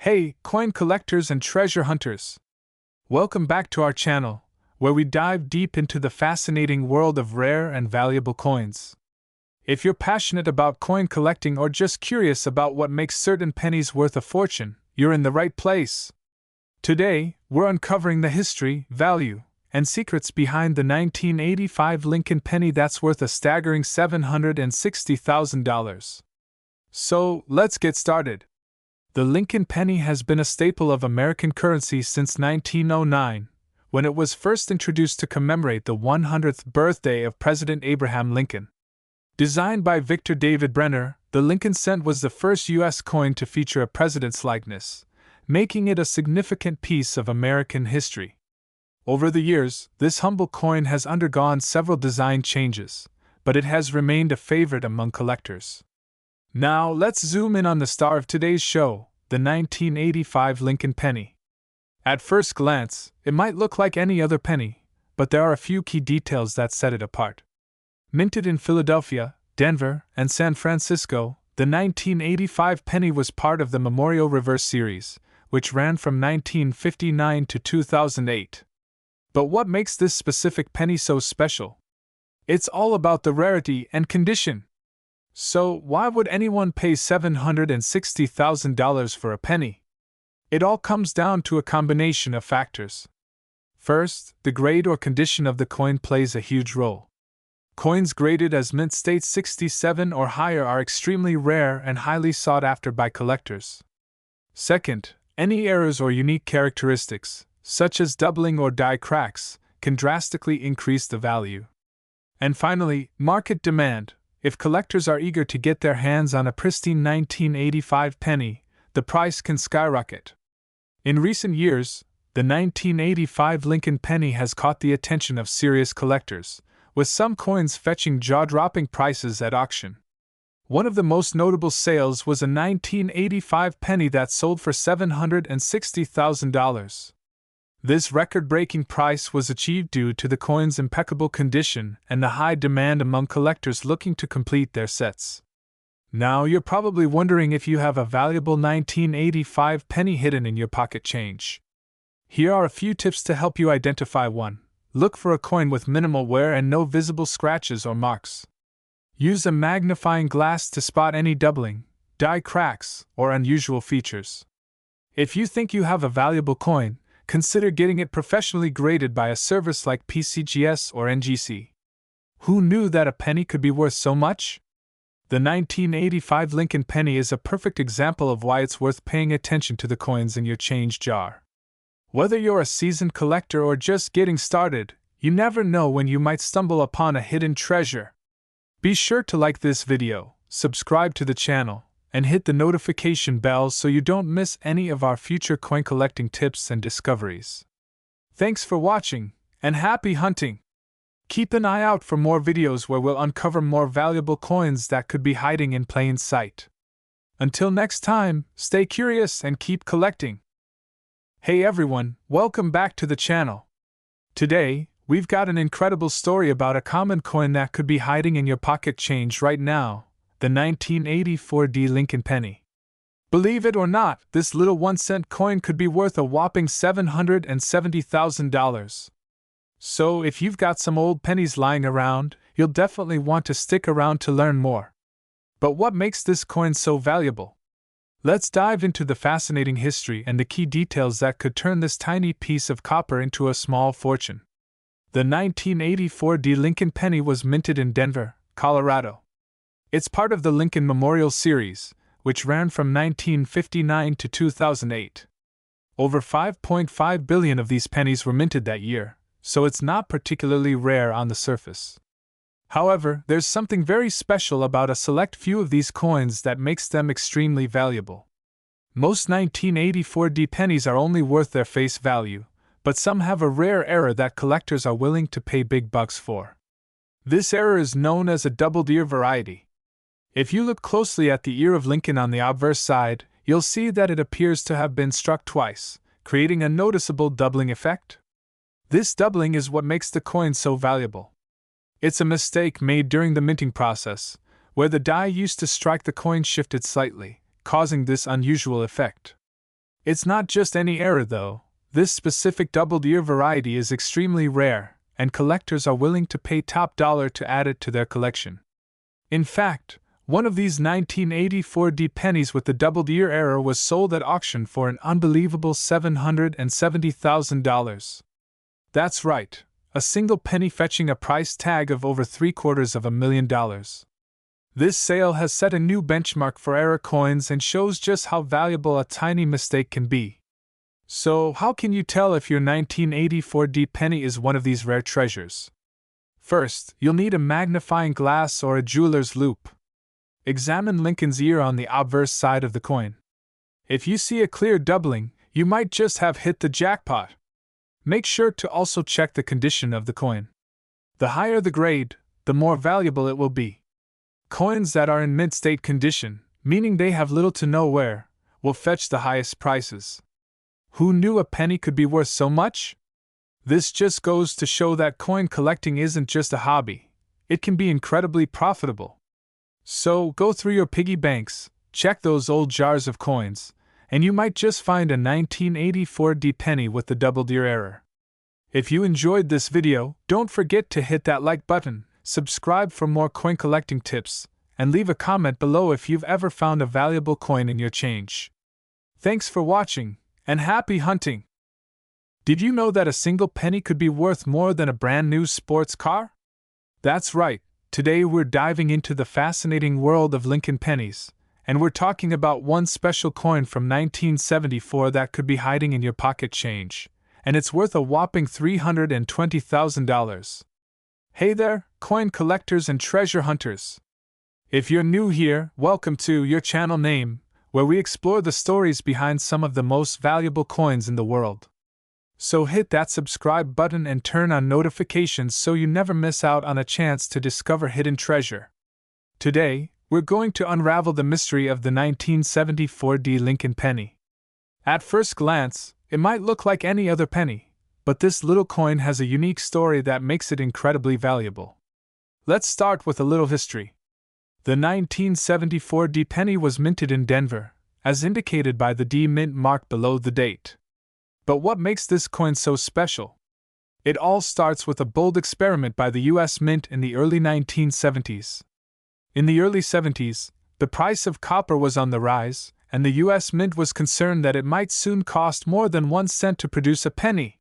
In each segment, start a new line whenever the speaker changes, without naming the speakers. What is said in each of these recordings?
Hey, coin collectors and treasure hunters! Welcome back to our channel, where we dive deep into the fascinating world of rare and valuable coins. If you're passionate about coin collecting or just curious about what makes certain pennies worth a fortune, you're in the right place. Today, we're uncovering the history, value, and secrets behind the 1985 Lincoln penny that's worth a staggering $760,000. So, let's get started. The Lincoln penny has been a staple of American currency since 1909, when it was first introduced to commemorate the 100th birthday of President Abraham Lincoln. Designed by Victor David Brenner, the Lincoln cent was the first U.S. coin to feature a president's likeness, making it a significant piece of American history. Over the years, this humble coin has undergone several design changes, but it has remained a favorite among collectors. Now, let's zoom in on the star of today's show, the 1985 Lincoln penny. At first glance, it might look like any other penny, but there are a few key details that set it apart. Minted in Philadelphia, Denver, and San Francisco, the 1985 penny was part of the Memorial Reverse series, which ran from 1959 to 2008. But what makes this specific penny so special? It's all about the rarity and condition. So, why would anyone pay $760,000 for a penny? It all comes down to a combination of factors. First, the grade or condition of the coin plays a huge role. Coins graded as mint state 67 or higher are extremely rare and highly sought after by collectors. Second, any errors or unique characteristics, such as doubling or die cracks, can drastically increase the value. And finally, market demand. If collectors are eager to get their hands on a pristine 1985 penny, the price can skyrocket. In recent years, the 1985 Lincoln penny has caught the attention of serious collectors, with some coins fetching jaw-dropping prices at auction. One of the most notable sales was a 1985 penny that sold for $760,000. This record-breaking price was achieved due to the coin's impeccable condition and the high demand among collectors looking to complete their sets. Now you're probably wondering if you have a valuable 1985 penny hidden in your pocket change. Here are a few tips to help you identify one. Look for a coin with minimal wear and no visible scratches or marks. Use a magnifying glass to spot any doubling, die cracks, or unusual features. If you think you have a valuable coin, consider getting it professionally graded by a service like PCGS or NGC. Who knew that a penny could be worth so much? The 1985 Lincoln penny is a perfect example of why it's worth paying attention to the coins in your change jar. Whether you're a seasoned collector or just getting started, you never know when you might stumble upon a hidden treasure. Be sure to like this video, subscribe to the channel, and hit the notification bell so you don't miss any of our future coin collecting tips and discoveries. Thanks for watching, and happy hunting! Keep an eye out for more videos where we'll uncover more valuable coins that could be hiding in plain sight. Until next time, stay curious and keep collecting. Hey everyone, welcome back to the channel. Today, we've got an incredible story about a common coin that could be hiding in your pocket change right now. The 1984 Lincoln penny. Believe it or not, this little 1-cent coin could be worth a whopping $770,000. So if you've got some old pennies lying around, you'll definitely want to stick around to learn more. But what makes this coin so valuable? Let's dive into the fascinating history and the key details that could turn this tiny piece of copper into a small fortune. The 1984 Lincoln penny was minted in Denver, Colorado. It's part of the Lincoln Memorial series, which ran from 1959 to 2008. Over 5.5 billion of these pennies were minted that year, so it's not particularly rare on the surface. However, there's something very special about a select few of these coins that makes them extremely valuable. Most 1984 pennies are only worth their face value, but some have a rare error that collectors are willing to pay big bucks for. This error is known as a doubled ear variety. If you look closely at the ear of Lincoln on the obverse side, you'll see that it appears to have been struck twice, creating a noticeable doubling effect. This doubling is what makes the coin so valuable. It's a mistake made during the minting process, where the die used to strike the coin shifted slightly, causing this unusual effect. It's not just any error though. This specific double-ear variety is extremely rare, and collectors are willing to pay top dollar to add it to their collection. In fact, one of these 1984 D pennies with the double-ear error was sold at auction for an unbelievable $770,000. That's right, a single penny fetching a price tag of over $750,000. This sale has set a new benchmark for error coins and shows just how valuable a tiny mistake can be. So, how can you tell if your 1984 D penny is one of these rare treasures? First, you'll need a magnifying glass or a jeweler's loupe. Examine Lincoln's ear on the obverse side of the coin. If you see a clear doubling, you might just have hit the jackpot. Make sure to also check the condition of the coin. The higher the grade, the more valuable it will be. Coins that are in mint state condition, meaning they have little to no wear, will fetch the highest prices. Who knew a penny could be worth so much? This just goes to show that coin collecting isn't just a hobby, it can be incredibly profitable. So, go through your piggy banks, check those old jars of coins, and you might just find a 1984 D penny with the double-ear error. If you enjoyed this video, don't forget to hit that like button, subscribe for more coin collecting tips, and leave a comment below if you've ever found a valuable coin in your change. Thanks for watching, and happy hunting! Did you know that a single penny could be worth more than a brand new sports car? That's right. Today we're diving into the fascinating world of Lincoln pennies, and we're talking about one special coin from 1974 that could be hiding in your pocket change, and it's worth a whopping $320,000. Hey there, coin collectors and treasure hunters! If you're new here, welcome to Your Channel Name, where we explore the stories behind some of the most valuable coins in the world. So hit that subscribe button and turn on notifications so you never miss out on a chance to discover hidden treasure. Today, we're going to unravel the mystery of the 1974 D Lincoln penny. At first glance, it might look like any other penny, but this little coin has a unique story that makes it incredibly valuable. Let's start with a little history. The 1974 D penny was minted in Denver, as indicated by the D mint mark below the date. But what makes this coin so special? It all starts with a bold experiment by the US Mint in the early 1970s. In the early 70s, the price of copper was on the rise, and the US Mint was concerned that it might soon cost more than 1 cent to produce a penny.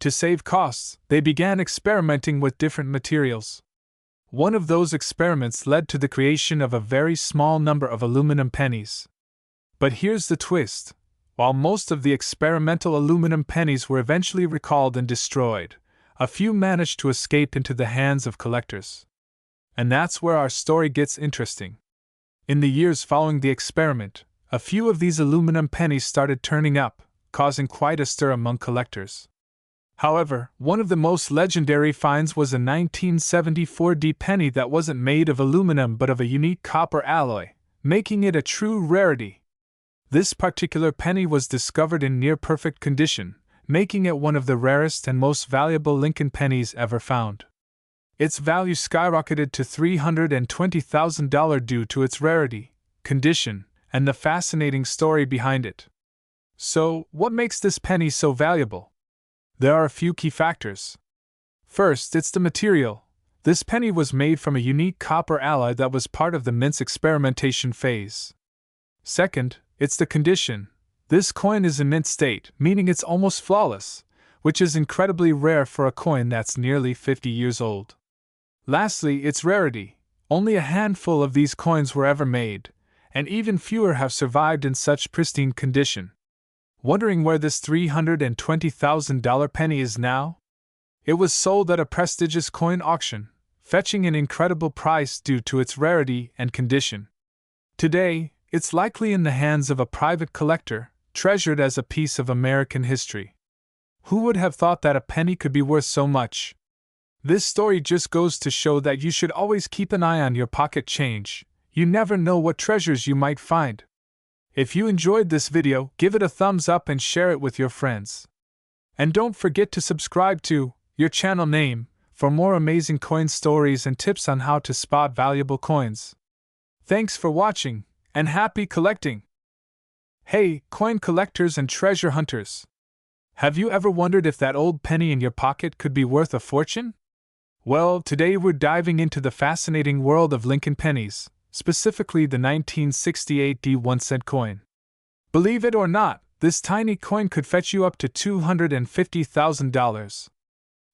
To save costs, they began experimenting with different materials. One of those experiments led to the creation of a very small number of aluminum pennies. But here's the twist. While most of the experimental aluminum pennies were eventually recalled and destroyed, a few managed to escape into the hands of collectors. And that's where our story gets interesting. In the years following the experiment, a few of these aluminum pennies started turning up, causing quite a stir among collectors. However, one of the most legendary finds was a 1974 D penny that wasn't made of aluminum but of a unique copper alloy, making it a true rarity. This particular penny was discovered in near-perfect condition, making it one of the rarest and most valuable Lincoln pennies ever found. Its value skyrocketed to $320,000 due to its rarity, condition, and the fascinating story behind it. So, what makes this penny so valuable? There are a few key factors. First, it's the material. This penny was made from a unique copper alloy that was part of the mint's experimentation phase. Second, it's the condition. This coin is in mint state, meaning it's almost flawless, which is incredibly rare for a coin that's nearly 50 years old. Lastly, its rarity. Only a handful of these coins were ever made, and even fewer have survived in such pristine condition. Wondering where this $320,000 penny is now? It was sold at a prestigious coin auction, fetching an incredible price due to its rarity and condition. Today, it's likely in the hands of a private collector, treasured as a piece of American history. Who would have thought that a penny could be worth so much? This story just goes to show that you should always keep an eye on your pocket change. You never know what treasures you might find. If you enjoyed this video, give it a thumbs up and share it with your friends. And don't forget to subscribe to Your Channel Name for more amazing coin stories and tips on how to spot valuable coins. Thanks for watching, and happy collecting! Hey, coin collectors and treasure hunters! Have you ever wondered if that old penny in your pocket could be worth a fortune? Well, today we're diving into the fascinating world of Lincoln pennies, specifically the 1968 1-cent coin. Believe it or not, this tiny coin could fetch you up to $250,000.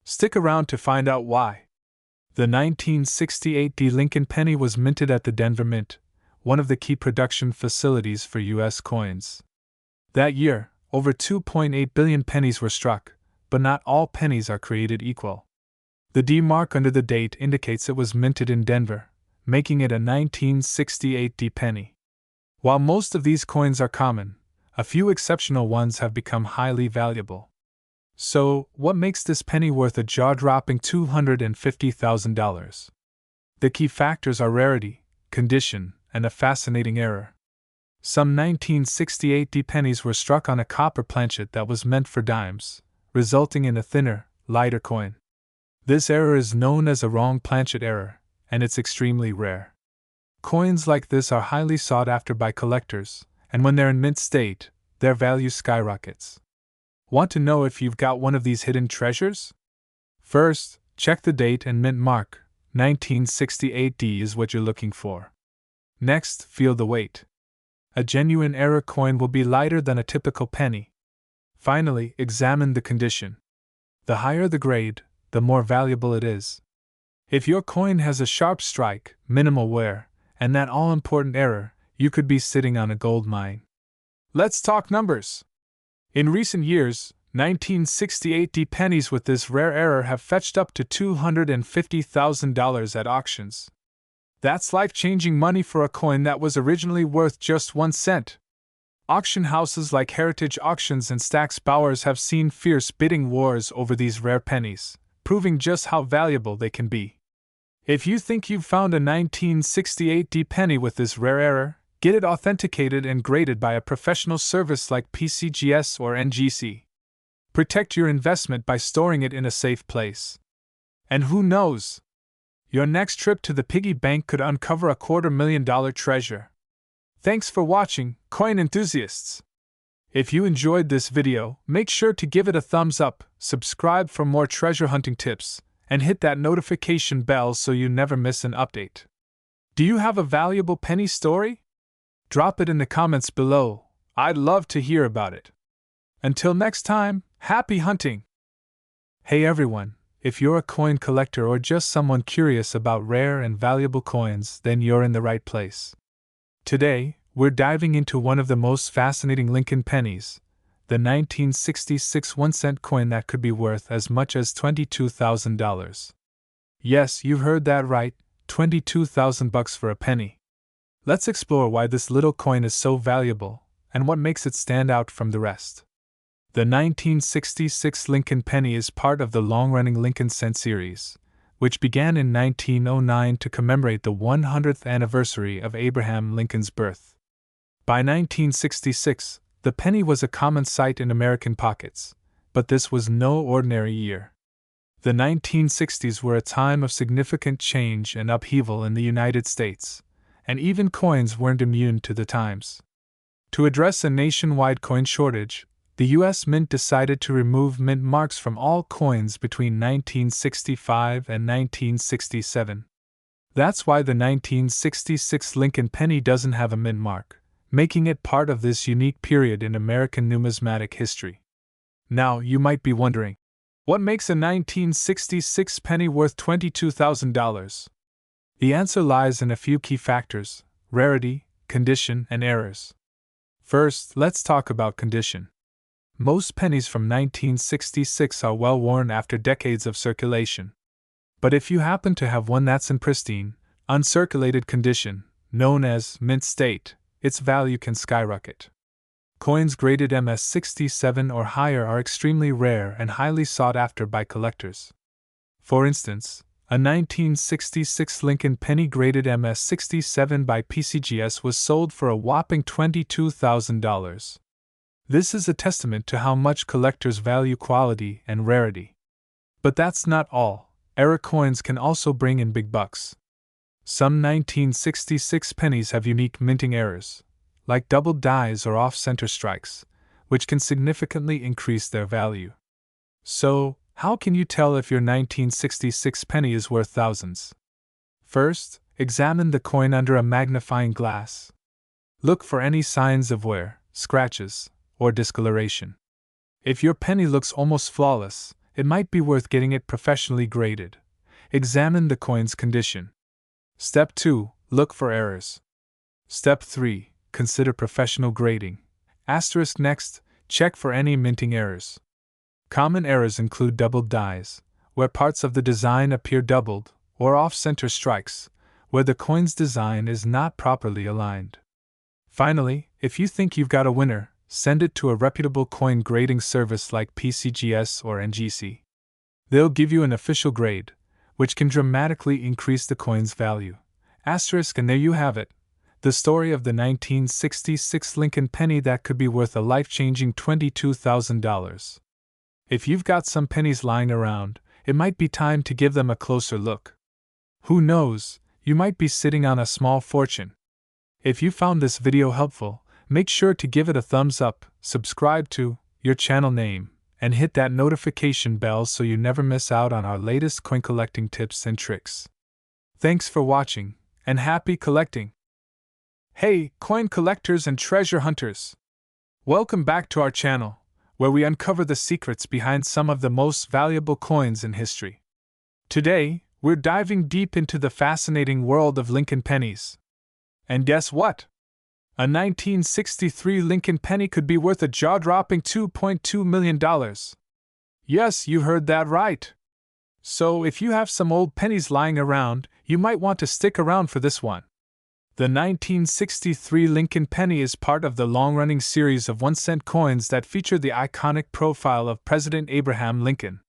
Stick around to find out why. The 1968 Lincoln penny was minted at the Denver Mint, one of the key production facilities for U.S. coins. That year, over 2.8 billion pennies were struck, but not all pennies are created equal. The D mark under the date indicates it was minted in Denver, making it a 1968 D penny. While most of these coins are common, a few exceptional ones have become highly valuable. So, what makes this penny worth a jaw-dropping $250,000? The key factors are rarity, condition, and a fascinating error. Some 1968 D pennies were struck on a copper planchet that was meant for dimes, resulting in a thinner, lighter coin. This error is known as a wrong planchet error, and it's extremely rare. Coins like this are highly sought after by collectors, and when they're in mint state, their value skyrockets. Want to know if you've got one of these hidden treasures? First, check the date and mint mark. 1968 D is what you're looking for. Next, feel the weight. A genuine error coin will be lighter than a typical penny. Finally, examine the condition. The higher the grade, the more valuable it is. If your coin has a sharp strike, minimal wear, and that all-important error, you could be sitting on a gold mine. Let's talk numbers. In recent years, 1968 D pennies with this rare error have fetched up to $250,000 at auctions. That's life-changing money for a coin that was originally worth just 1 cent. Auction houses like Heritage Auctions and Stack's Bowers have seen fierce bidding wars over these rare pennies, proving just how valuable they can be. If you think you've found a 1968 D penny with this rare error, get it authenticated and graded by a professional service like PCGS or NGC. Protect your investment by storing it in a safe place. And who knows? Your next trip to the piggy bank could uncover a $250,000 treasure. Thanks for watching, coin enthusiasts! If you enjoyed this video, make sure to give it a thumbs up, subscribe for more treasure hunting tips, and hit that notification bell so you never miss an update. Do you have a valuable penny story? Drop it in the comments below. I'd love to hear about it. Until next time, happy hunting! Hey everyone, if you're a coin collector or just someone curious about rare and valuable coins, then you're in the right place. Today, we're diving into one of the most fascinating Lincoln pennies, the 1966 1-cent coin that could be worth as much as $22,000. Yes, you've heard that right, $22,000 for a penny. Let's explore why this little coin is so valuable, and what makes it stand out from the rest. The 1966 Lincoln penny is part of the long-running Lincoln cent series, which began in 1909 to commemorate the 100th anniversary of Abraham Lincoln's birth. By 1966, the penny was a common sight in American pockets, but this was no ordinary year. The 1960s were a time of significant change and upheaval in the United States, and even coins weren't immune to the times. To address a nationwide coin shortage, the U.S. Mint decided to remove mint marks from all coins between 1965 and 1967. That's why the 1966 Lincoln penny doesn't have a mint mark, making it part of this unique period in American numismatic history. Now, you might be wondering, what makes a 1966 penny worth $22,000? The answer lies in a few key factors: rarity, condition, and errors. First, let's talk about condition. Most pennies from 1966 are well worn after decades of circulation. But if you happen to have one that's in pristine, uncirculated condition, known as mint state, its value can skyrocket. Coins graded MS67 or higher are extremely rare and highly sought after by collectors. For instance, a 1966 Lincoln penny graded MS67 by PCGS was sold for a whopping $22,000. This is a testament to how much collectors value quality and rarity. But that's not all. Error coins can also bring in big bucks. Some 1966 pennies have unique minting errors, like double dies or off-center strikes, which can significantly increase their value. So, how can you tell if your 1966 penny is worth thousands? First, examine the coin under a magnifying glass. Look for any signs of wear, scratches, or discoloration. If your penny looks almost flawless, it might be worth getting it professionally graded. Examine the coin's condition. Step 2. Look for errors. Step 3. Consider professional grading. Asterisk next, check for any minting errors. Common errors include doubled dies, where parts of the design appear doubled, or off-center strikes, where the coin's design is not properly aligned. Finally, if you think you've got a winner, send it to a reputable coin grading service like PCGS or NGC. They'll give you an official grade, which can dramatically increase the coin's value. Asterisk, and there you have it. The story of the 1966 Lincoln penny that could be worth a life-changing $22,000. If you've got some pennies lying around, it might be time to give them a closer look. Who knows, you might be sitting on a small fortune. If you found this video helpful, make sure to give it a thumbs up, subscribe to your channel name, and hit that notification bell so you never miss out on our latest coin collecting tips and tricks. Thanks for watching, and happy collecting! Hey, coin collectors and treasure hunters! Welcome back to our channel, where we uncover the secrets behind some of the most valuable coins in history. Today, we're diving deep into the fascinating world of Lincoln pennies. And guess what? A 1963 Lincoln penny could be worth a jaw-dropping $2.2 million. Yes, you heard that right. So if you have some old pennies lying around, you might want to stick around for this one. The 1963 Lincoln penny is part of the long-running series of 1-cent coins that feature the iconic profile of President Abraham Lincoln.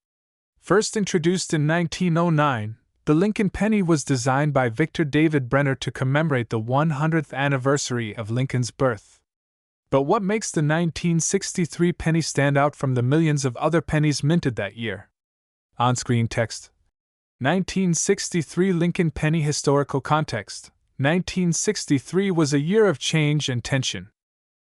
First introduced in 1909, the Lincoln penny was designed by Victor David Brenner to commemorate the 100th anniversary of Lincoln's birth. But what makes the 1963 penny stand out from the millions of other pennies minted that year? On-screen text. 1963 Lincoln penny historical context. 1963 was a year of change and tension.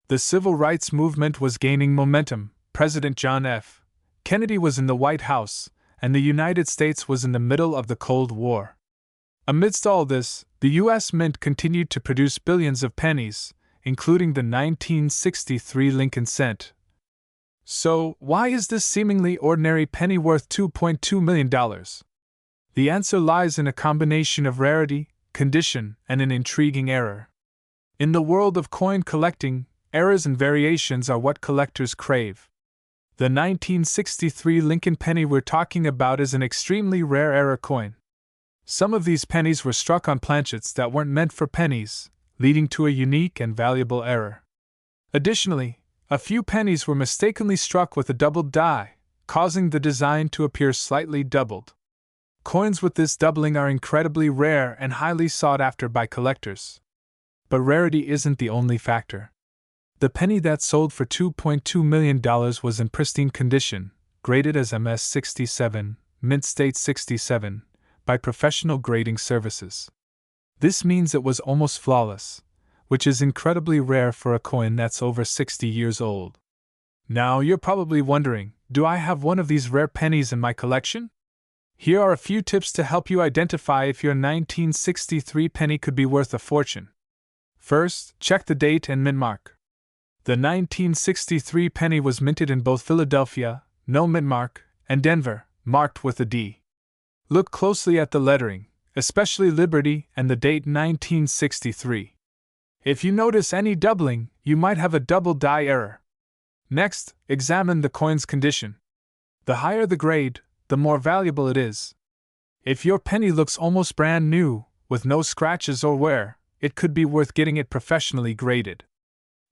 The civil rights movement was gaining momentum, President John F. Kennedy was in the White House, and the United States was in the middle of the Cold War. Amidst all this, the U.S. Mint continued to produce billions of pennies, including the 1963 Lincoln cent. So, why is this seemingly ordinary penny worth $2.2 million? The answer lies in a combination of rarity, condition, and an intriguing error. In the world of coin collecting, errors and variations are what collectors crave. The 1963 Lincoln penny we're talking about is an extremely rare error coin. Some of these pennies were struck on planchets that weren't meant for pennies, leading to a unique and valuable error. Additionally, a few pennies were mistakenly struck with a doubled die, causing the design to appear slightly doubled. Coins with this doubling are incredibly rare and highly sought after by collectors. But rarity isn't the only factor. The penny that sold for $2.2 million was in pristine condition, graded as MS 67, Mint State 67, by professional grading services. This means it was almost flawless, which is incredibly rare for a coin that's over 60 years old. Now you're probably wondering, do I have one of these rare pennies in my collection? Here are a few tips to help you identify if your 1963 penny could be worth a fortune. First, check the date and mint mark. The 1963 penny was minted in both Philadelphia, no mint mark, and Denver, marked with a D. Look closely at the lettering, especially Liberty and the date 1963. If you notice any doubling, you might have a double die error. Next, examine the coin's condition. The higher the grade, the more valuable it is. If your penny looks almost brand new, with no scratches or wear, it could be worth getting it professionally graded.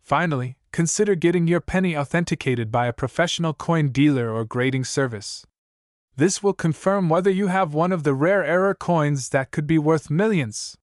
Finally, consider getting your penny authenticated by a professional coin dealer or grading service. This will confirm whether you have one of the rare error coins that could be worth millions.